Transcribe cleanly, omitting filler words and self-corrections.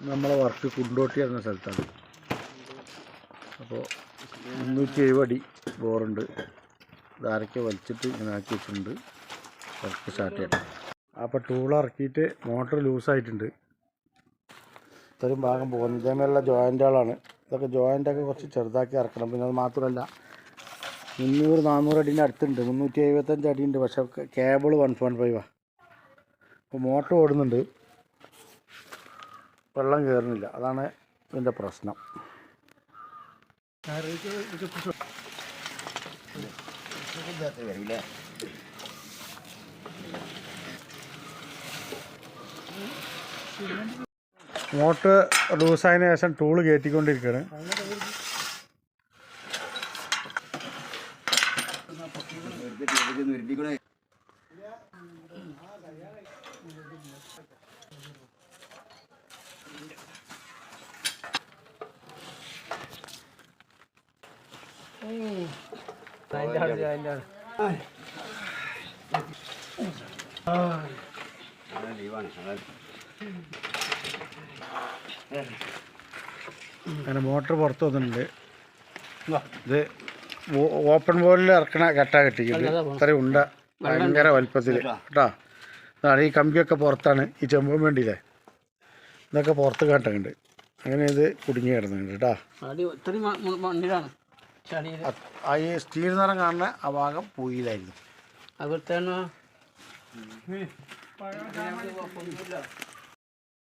നമ്മളെ വർക്ക് കുണ്ടോട്ടി എന്ന സ്ഥലത്താണ്. അപ്പോൾ 370 അടി ബോറുണ്ട്. ഇതാരൊക്കെ വലിച്ചിട്ട് ഇങ്ങനെ ആക്കി വെച്ചിട്ടുണ്ട്. വർക്ക് സ്റ്റാർട്ട് ചെയ്യണം. അപ്പോൾ ടൂൾ ഇറക്കിയിട്ട് മോട്ടർ ലൂസായിട്ടുണ്ട്. ഇത്രയും ഭാഗം പോകുന്നത് ഇതേമാതിരിയുള്ള ജോയിൻറ്റുകളാണ്. ഇതൊക്കെ ജോയിൻ്റൊക്കെ കുറച്ച് ചെറുതാക്കി ഇറക്കണം. പിന്നെ അത് മാത്രമല്ല 300-400 അടീൻ്റെ അടുത്തുണ്ട്. 375 അടിയുണ്ട്. പക്ഷേ കേബിൾ 1.5 അപ്പോൾ മോട്ടർ ഓടുന്നുണ്ട്, വെള്ളം കയറുന്നില്ല. അതാണ് ഇതിൻ്റെ പ്രശ്നം. മോട്ടർ ലൂസായതിനു ശേഷം ടൂള് കയറ്റിക്കൊണ്ടിരിക്കുകയാണ്. അങ്ങനെ മോട്ടർ പുറത്ത് വന്നിട്ടുണ്ട്. ഇത് ഓപ്പൺ ബോളിൽ ഇറക്കണ കെട്ടാ കെട്ടിക്കുന്നത്. ഇത്രയും ഉണ്ട ഭയങ്കര വലുപ്പത്തിൽ കേട്ടോ. അതാണ് ഈ കമ്പിയൊക്കെ പുറത്താണ്. ഈ ചെമ്പും വേണ്ടിയില്ലേ, ഇതൊക്കെ പുറത്ത് കാട്ടുന്നുണ്ട്. അങ്ങനെ ഇത് കുടുങ്ങി കിടന്നുണ്ട് കേട്ടോ. ആ ഈ സ്റ്റീൽ നിറം കാണുന്ന ആ ഭാഗം പൂയിലായിരുന്നു.